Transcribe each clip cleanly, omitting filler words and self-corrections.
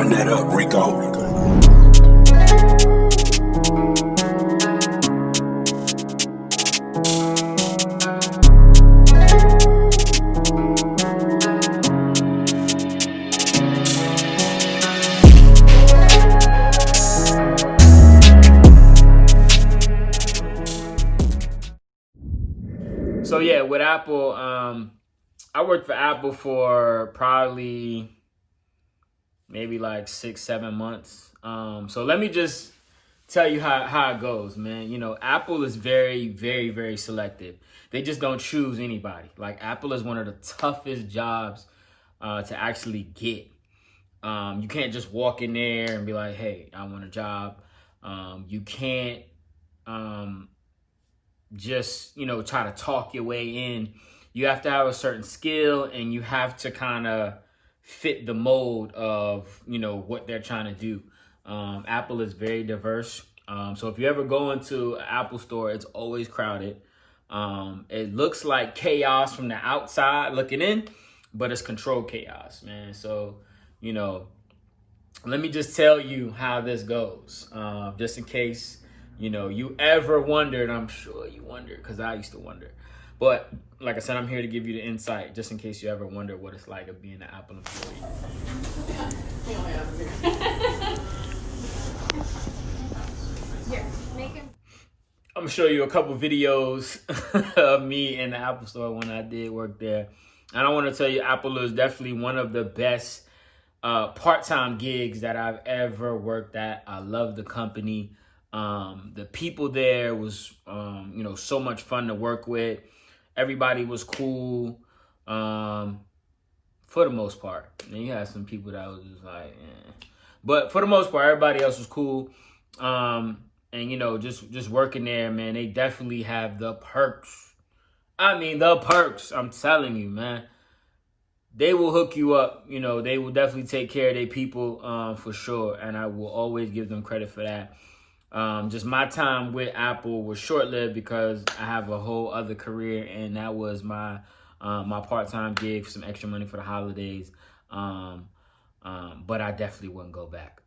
Run that up, Rico. So yeah, with Apple, I worked for Apple for probably maybe like 6, 7 months. So let me just tell you how it goes, man. You know, Apple is very, very, very selective. They just don't choose anybody. Like Apple is one of the toughest jobs to actually get. You can't just walk in there and be like, "Hey, I want a job." You can't just try to talk your way in. You have to have a certain skill, and you have to kind of fit the mold of what they're trying to do. Apple is very diverse, so if you ever go into an Apple store, it's always crowded. It looks like chaos from the outside looking in, but it's controlled chaos, man. So let me just tell you how this goes, just in case you ever wondered. I'm sure you wondered, because I used to wonder. But like I said, I'm here to give you the insight, just in case you ever wonder what it's like of being an Apple employee. I'm gonna show you a couple videos of me in the Apple store when I did work there. And I want to tell you, Apple is definitely one of the best part-time gigs that I've ever worked at. I love the company. The people there was, so much fun to work with. Everybody was cool, for the most part. And you had some people that was just like, eh. But for the most part, everybody else was cool. And just working there, man, they definitely have the perks. I mean, the perks. I'm telling you, man. They will hook you up. They will definitely take care of their people, for sure. And I will always give them credit for that. Just my time with Apple was short-lived because I have a whole other career, and that was my part-time gig for some extra money for the holidays. But I definitely wouldn't go back.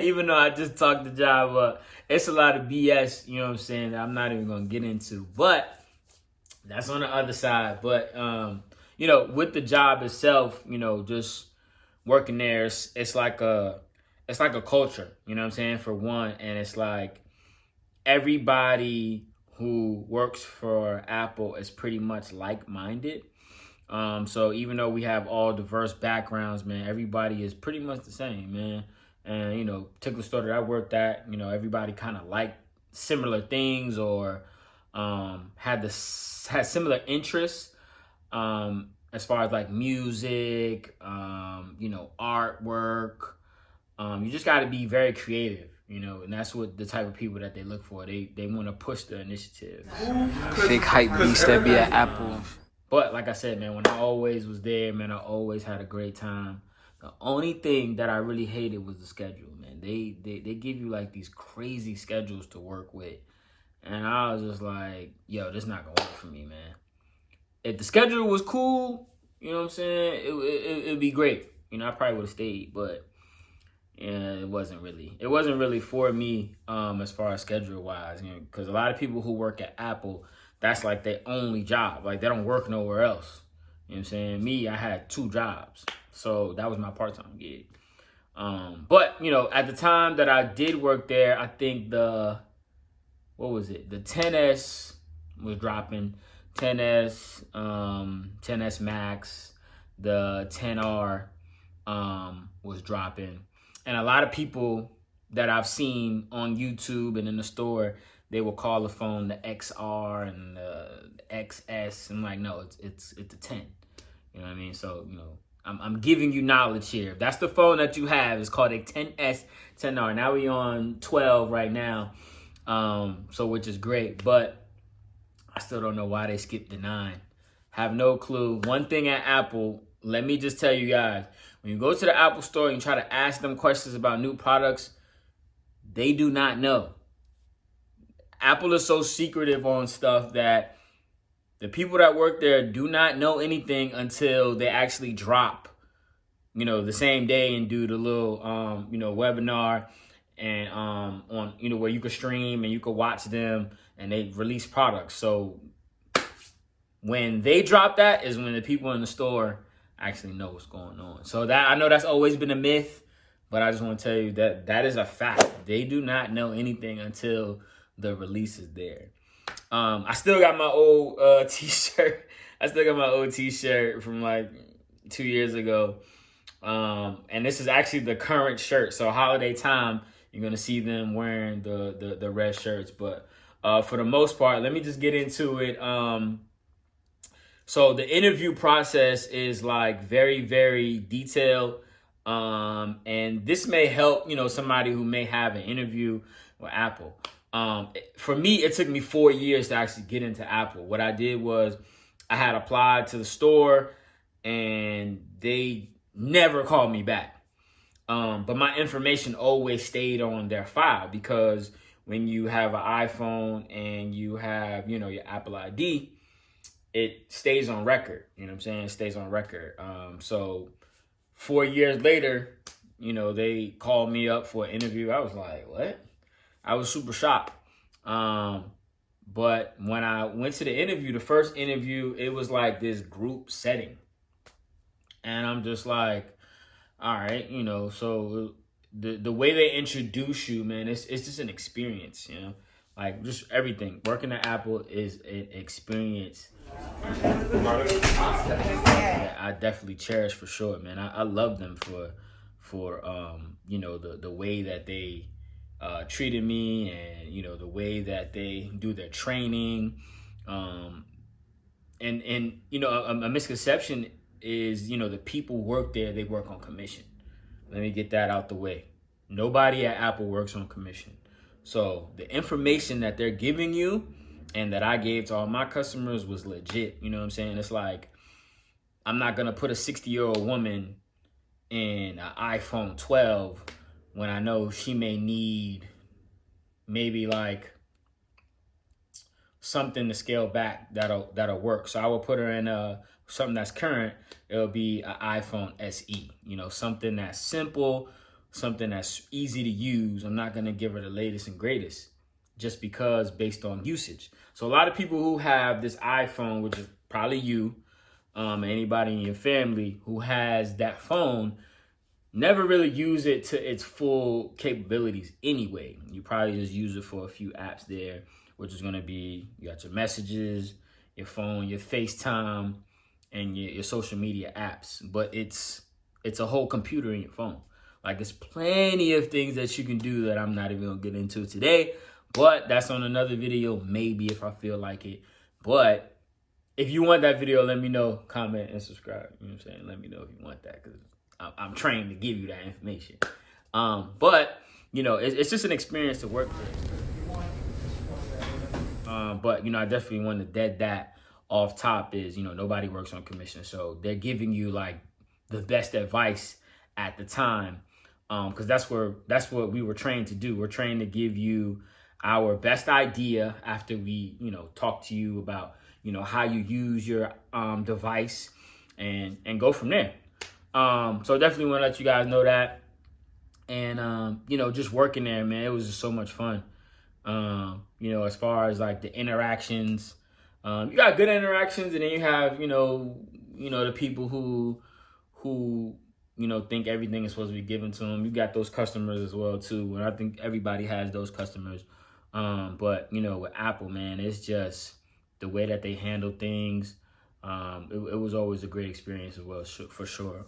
Even though I just talked the job up, it's a lot of BS, you know what I'm saying, that I'm not even going to get into. But that's on the other side. But, with the job itself, just working there, it's like a culture, you know what I'm saying, for one. And it's like everybody who works for Apple is pretty much like-minded. So even though we have all diverse backgrounds, man, everybody is pretty much the same, man. And, particular store that I worked at, everybody kind of liked similar things, or had similar interests, as far as like music, artwork. You just got to be very creative, and that's what the type of people that they look for. They want to push the initiative. Fake hype beast that be at Apple. But like I said, man, when I always was there, man, I always had a great time. The only thing that I really hated was the schedule, man. They give you like these crazy schedules to work with. And I was just like, yo, this not going to work for me, man. If the schedule was cool, you know what I'm saying, it'd be great. I probably would have stayed, but yeah, it wasn't really for me, as far as schedule wise, because a lot of people who work at Apple, that's like their only job. Like they don't work nowhere else. You know what I'm saying? Me, I had 2 jobs. So that was my part-time gig. But, at the time that I did work there, I think the 10S was dropping. 10S, 10S Max, the 10R was dropping. And a lot of people that I've seen on YouTube and in the store, they will call the phone the XR and the XS. I'm like, no, it's a 10. You know what I mean? So, I'm giving you knowledge here. If that's the phone that you have, it's called a 10S, 10R. Now we on 12 right now, so which is great. But I still don't know why they skipped the 9. Have no clue. One thing at Apple, let me just tell you guys, when you go to the Apple store and you try to ask them questions about new products, they do not know. Apple is so secretive on stuff that the people that work there do not know anything until they actually drop the same day and do the little, webinar and on, where you could stream and you could watch them and they release products. So when they drop that is when the people in the store actually know what's going on. So that, I know that's always been a myth, but I just want to tell you that that is a fact. They do not know anything until the release is there. I still got my old t-shirt. I still got my old t-shirt from like 2 years ago. And this is actually the current shirt. So holiday time, you're going to see them wearing the red shirts. But for the most part, let me just get into it. So the interview process is like very, very detailed. And this may help, somebody who may have an interview with Apple. For me, it took me 4 years to actually get into Apple. What I did was I had applied to the store and they never called me back. But my information always stayed on their file, because when you have an iPhone and you have, your Apple ID, it stays on record. You know what I'm saying? It stays on record. So 4 years later, they called me up for an interview. I was like, what? I was super shocked. But when I went to the interview, the first interview, it was like this group setting. And I'm just like, all right, so the way they introduce you, man, it's just an experience, like just everything. Working at Apple is an experience that I definitely cherish for sure, man. I love them for the way that they treated me, and the way that they do their training. And a misconception is, the people work there, they work on commission. Let me get that out the way. Nobody at Apple works on commission. So the information that they're giving you and that I gave to all my customers was legit. You know what I'm saying? It's like, I'm not going to put a 60-year-old woman in an iPhone 12 when I know she may need maybe like something to scale back that'll work. So I will put her in something that's current. It'll be an iPhone SE, something that's simple, something that's easy to use. I'm not going to give her the latest and greatest just because based on usage. So a lot of people who have this iPhone, which is probably you, anybody in your family who has that phone, never really use it to its full capabilities anyway. You probably just use it for a few apps there, which is going to be, you got your messages, your phone, your FaceTime, and your social media apps. But it's a whole computer in your phone. Like, there's plenty of things that you can do that I'm not even going to get into today. But that's on another video, maybe, if I feel like it. But if you want that video, let me know, comment, and subscribe. You know what I'm saying? Let me know if you want that, because I'm trained to give you that information. But, it's just an experience to work with. But, I definitely want to dead that off top is, nobody works on commission. So they're giving you like the best advice at the time. Because that's what we were trained to do. We're trained to give you our best idea after we, talk to you about, how you use your device and go from there. So definitely want to let you guys know that. And, just working there, man, it was just so much fun. As far as like the interactions, you got good interactions, and then you have, the people who think everything is supposed to be given to them. You got those customers as well too, and I think everybody has those customers. But with Apple, man, it's just the way that they handle things. It was always a great experience as well, for sure.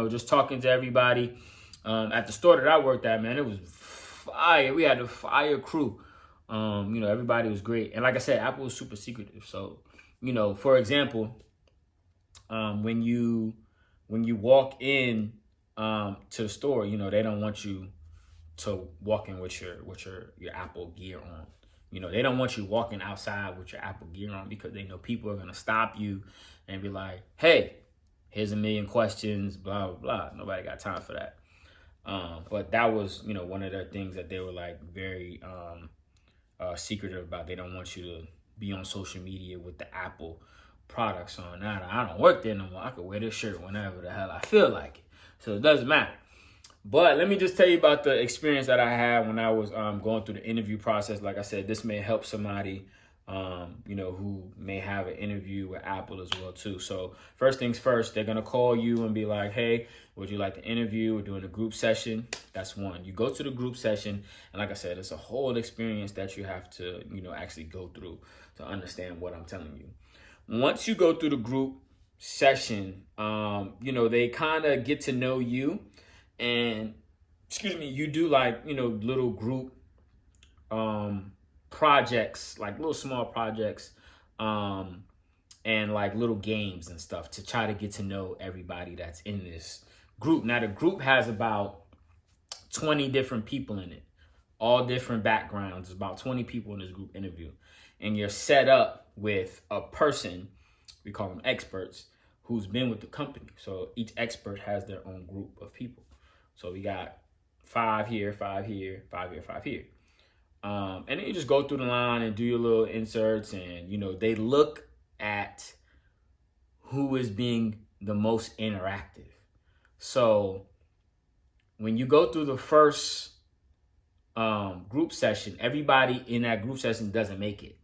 Just talking to everybody at the store that I worked at, man, it was fire. We had a fire crew. Everybody was great. And like I said, Apple was super secretive. So, for example, when you walk in to the store, they don't want you to walk in with your Apple gear on. They don't want you walking outside with your Apple gear on, because they know people are going to stop you and be like, hey, here's a million questions, blah, blah, blah. Nobody got time for that. But that was, one of the things that they were like very secretive about. They don't want you to be on social media with the Apple products on. Now, I don't work there no more. I could wear this shirt whenever the hell I feel like it. So it doesn't matter. But let me just tell you about the experience that I had when I was going through the interview process. Like I said, this may help somebody, who may have an interview with Apple as well too. So first things first, they're going to call you and be like, hey, would you like to interview? We're doing a group session. That's one. You go to the group session. And like I said, it's a whole experience that you have to, actually go through to understand what I'm telling you. Once you go through the group session, they kind of get to know you. And you do little group projects, like little small projects, and like little games and stuff to try to get to know everybody that's in this group. Now the group has about 20 different people in it, all different backgrounds. There's about 20 people in this group interview, and you're set up with a person, we call them experts, who's been with the company. So each expert has their own group of people. So we got 5 here, 5 here, 5 here, 5 here. And then you just go through the line and do your little inserts, and, they look at who is being the most interactive. So when you go through the first group session, everybody in that group session doesn't make it.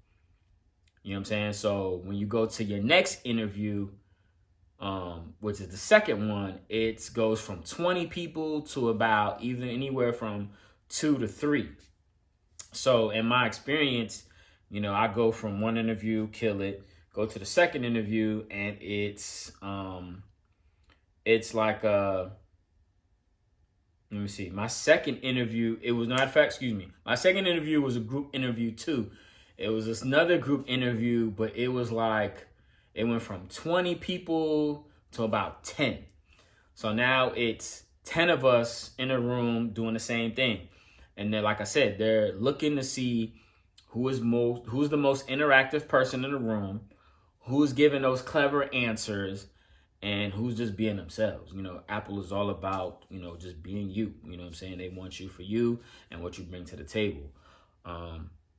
You know what I'm saying? So when you go to your next interview, which is the second one, it goes from 20 people to about even anywhere from 2 to 3. So in my experience, I go from one interview, kill it, go to the second interview, and it's like let me see. My second interview, my second interview was a group interview too. It was another group interview, but it was like, it went from 20 people to about 10. So now it's 10 of us in a room doing the same thing. And then, like I said, they're looking to see who's the most interactive person in the room, who's giving those clever answers, and who's just being themselves. Apple is all about, just being you. You know what I'm saying? They want you for you and what you bring to the table.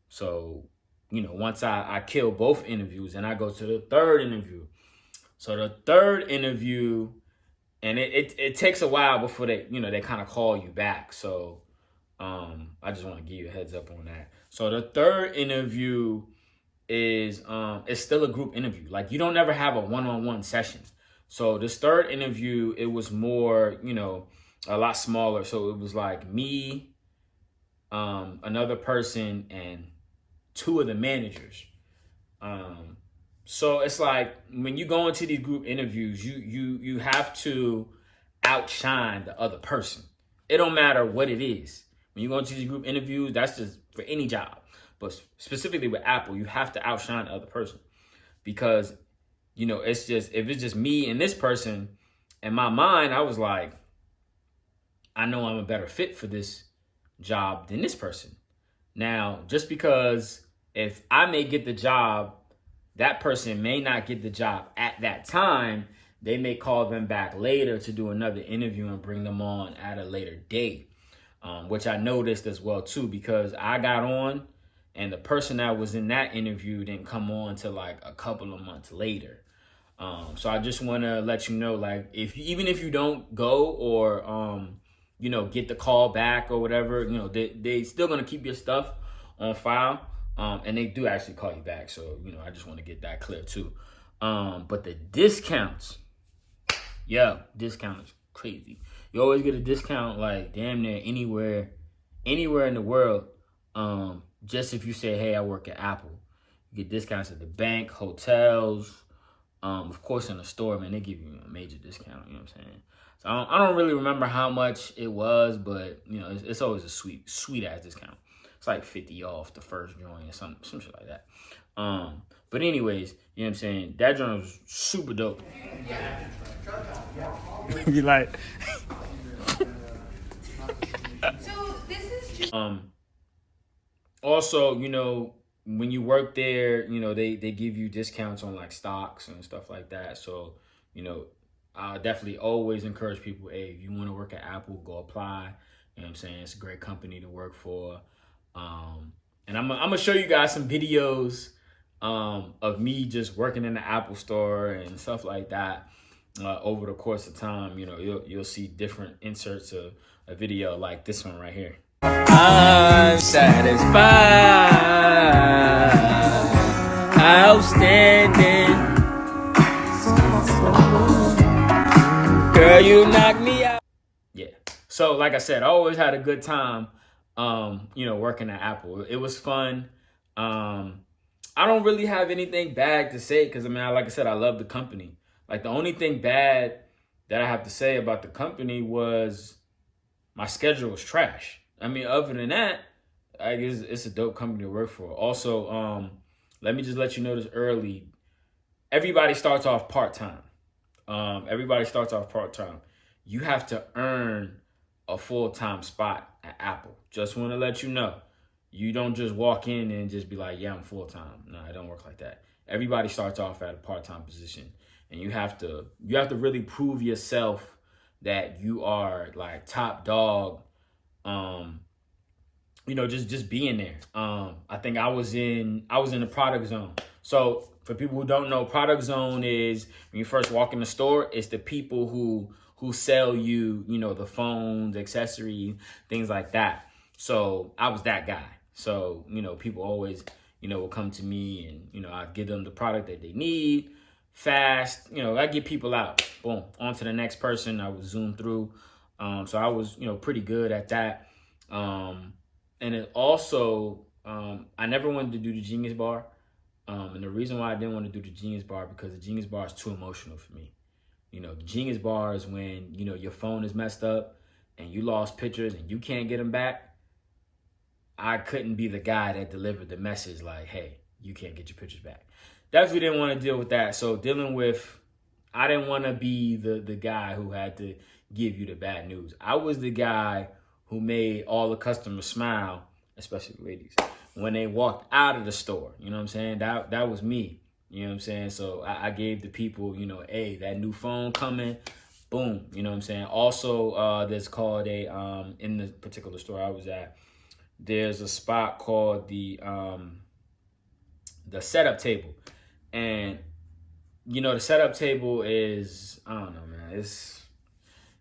So once I kill both interviews, and I go to the third interview. So the third interview, and it takes a while before they kind of call you back. So I just want to give you a heads up on that. So the third interview is it's still a group interview. Like, you don't ever have a one-on-one session. So this third interview, it was more, a lot smaller. So it was like me, another person, and 2 of the managers. So it's like, when you go into these group interviews, you have to outshine the other person. It don't matter what it is. When you go into these group interviews, that's just for any job. But specifically with Apple, you have to outshine the other person. Because, it's just, if it's just me and this person, in my mind, I was like, I know I'm a better fit for this job than this person. Now, just because if I may get the job, that person may not get the job at that time. They may call them back later to do another interview and bring them on at a later date, which I noticed as well too, because I got on and the person that was in that interview didn't come on till like a couple of months later. So I just want to let you know, like, even if you don't go or get the call back or whatever, they still gonna keep your stuff on file. And they do actually call you back. So, I just want to get that clear too. But the discounts, discount is crazy. You always get a discount like damn near anywhere in the world. Just if you say, hey, I work at Apple. You get discounts at the bank, hotels, of course in the store, man, they give you a major discount, you know what I'm saying? So I don't really remember how much it was, but it's always a sweet ass discount. It's like 50 off the first joint or some shit like that. But anyways, you know what I'm saying? That joint was super dope. Be like So this is just also, when you work there, they give you discounts on like stocks and stuff like that. So, I definitely always encourage people, hey, if you want to work at Apple, go apply. You know what I'm saying? It's a great company to work for. And I'm gonna show you guys some videos of me just working in the Apple store and stuff like that. over the course of time, you know, you'll see different inserts of a video like this one right here. I'm satisfied, outstanding. Girl, you knock me out. Yeah. So, like I said, I always had a good time, you know, working at Apple. It was fun. I don't really have anything bad to say because, I mean, like I said, I love the company. Like, the only thing bad that I have to say about the company was my schedule was trash. I mean, other than that, I guess it's a dope company to work for. Also, let me just let you know this early. Everybody starts off part-time. You have to earn a full-time spot at Apple. Just want to let you know. You don't just walk in and just be like, yeah, I'm full-time. No, it don't work like that. Everybody starts off at a part-time position. And you have to really prove yourself that you are like top dog. You know, just being there. I think I was in the product zone. So for people who don't know, product zone is when you first walk in the store, it's the people who sell you, you know, the phones, accessories, things like that. So I was that guy. So, you know, people always, you know, will come to me and, you know, I give them the product that they need fast. You know, I get people out. Boom. On to the next person. I would zoom through. So I was, you know, pretty good at that. And it also, I never wanted to do the Genius Bar. And the reason why I didn't want to do the Genius Bar because the Genius Bar is too emotional for me. You know, the Genius Bar is when, you know, your phone is messed up and you lost pictures and you can't get them back. I couldn't be the guy that delivered the message like, hey, you can't get your pictures back. Definitely didn't want to deal with that. So I didn't want to be the guy who had to give you the bad news. I was the guy who made all the customers smile, especially ladies, when they walked out of the store. You know what I'm saying? That was me. You know what I'm saying? So I gave the people, you know, hey, that new phone coming, boom. You know what I'm saying? Also, there's called in the particular store I was at, there's a spot called the setup table. And, you know, the setup table is, I don't know, man.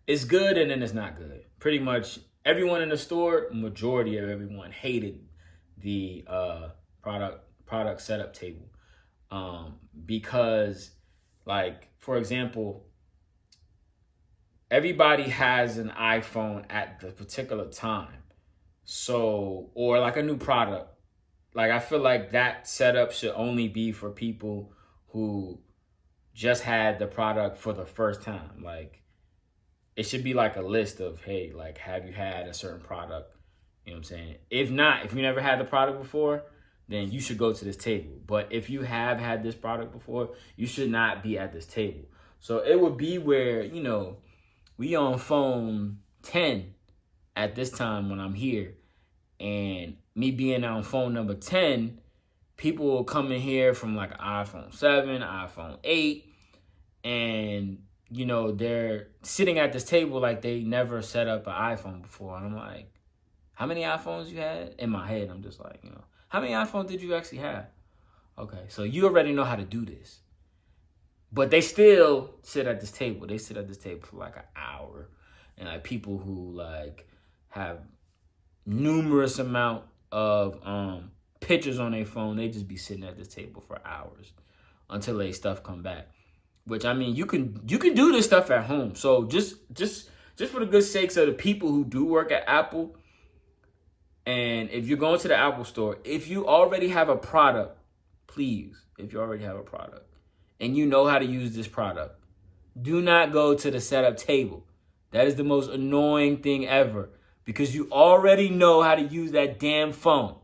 It's good and then it's not good. Pretty much everyone in the store, majority of everyone hated the product setup table. Because, like, for example, everybody has an iPhone at the particular time. So, or like a new product. Like, I feel like that setup should only be for people who just had the product for the first time. Like, it should be like a list of, hey, like, have you had a certain product? You know what I'm saying? If not, if you never had the product before, then you should go to this table. But if you have had this product before, you should not be at this table. So it would be where, you know, we on phone 10 at this time when I'm here. And me being on phone number 10, people will come in here from like iPhone 7, iPhone 8. And, you know, they're sitting at this table like they never set up an iPhone before. And I'm like, how many iPhones you had? In my head, I'm just like, you know, how many iPhones did you actually have? Okay, so you already know how to do this. But they still sit at this table. They sit at this table for like an hour. And like people who like have numerous amount of pictures on their phone, they just be sitting at this table for hours until they stuff come back. Which, I mean, you can do this stuff at home. So just for the good sakes of the people who do work at Apple, and if you're going to the Apple store, if you already have a product, please, if you already have a product and you know how to use this product, do not go to the setup table. That is the most annoying thing ever because you already know how to use that damn phone.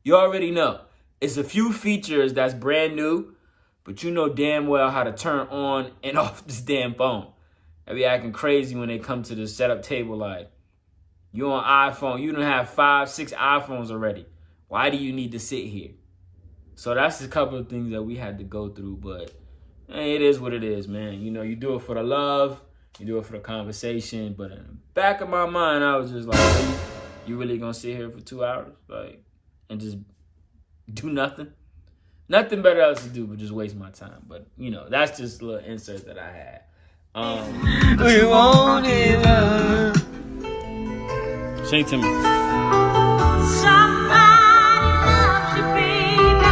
You already know. It's a few features that's brand new, but you know damn well how to turn on and off this damn phone. They be acting crazy when they come to the setup table like, you on iPhone, you don't have 5, 6 iPhones already. Why do you need to sit here? So that's a couple of things that we had to go through, but it is what it is, man. You know, you do it for the love, you do it for the conversation, but in the back of my mind, I was just like, you really gonna sit here for 2 hours? Like, and just do nothing? Nothing better else to do but just waste my time. But, you know, that's just a little insert that I had. We want it. Sing to me. Somebody loves you, baby.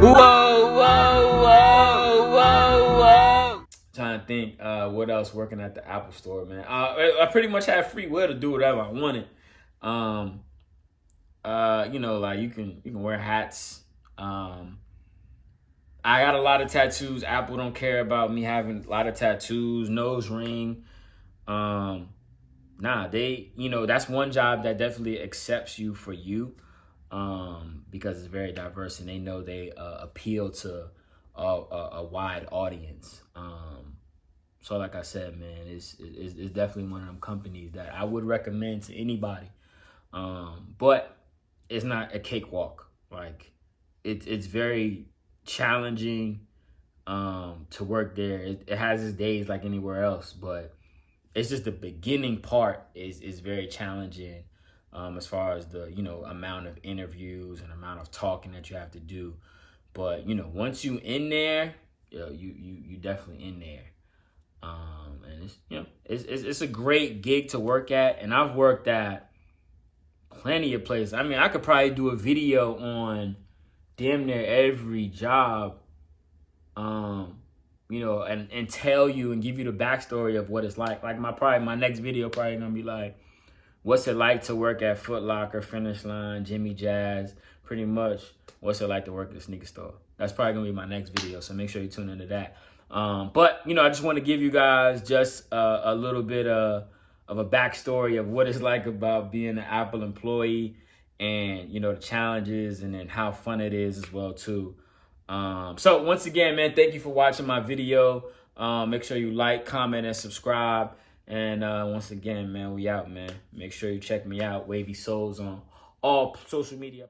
Whoa, whoa, whoa, whoa, whoa. Trying to think what else working at the Apple store, man. I pretty much had free will to do whatever I wanted. You know, like you can wear hats. I got a lot of tattoos. Apple don't care about me having a lot of tattoos, nose ring. Nah, they, you know, that's one job that definitely accepts you for you, because it's very diverse and they know they appeal to a wide audience. So like I said, man, it's definitely one of them companies that I would recommend to anybody. But it's not a cakewalk. Like it's very challenging to work there. It has its days like anywhere else, but it's just the beginning part is very challenging as far as the, you know, amount of interviews and amount of talking that you have to do. But, you know, once you in there, you definitely in there. And it's, you know, it's a great gig to work at. And I've worked at plenty of places. I mean, I could probably do a video on damn near every job, you know, and tell you and give you the backstory of what it's like. Like my next video probably gonna be like, what's it like to work at Foot Locker, Finish Line, Jimmy Jazz, pretty much what's it like to work at a sneaker store. That's probably gonna be my next video, so make sure you tune into that. But, you know, I just want to give you guys just a little bit of a backstory of what it's like about being an Apple employee and, you know, the challenges and then how fun it is as well, too. So once again, man, thank you for watching my video. Make sure you like, comment, and subscribe. And once again, man, we out, man. Make sure you check me out, Wavy Souls, on all social media.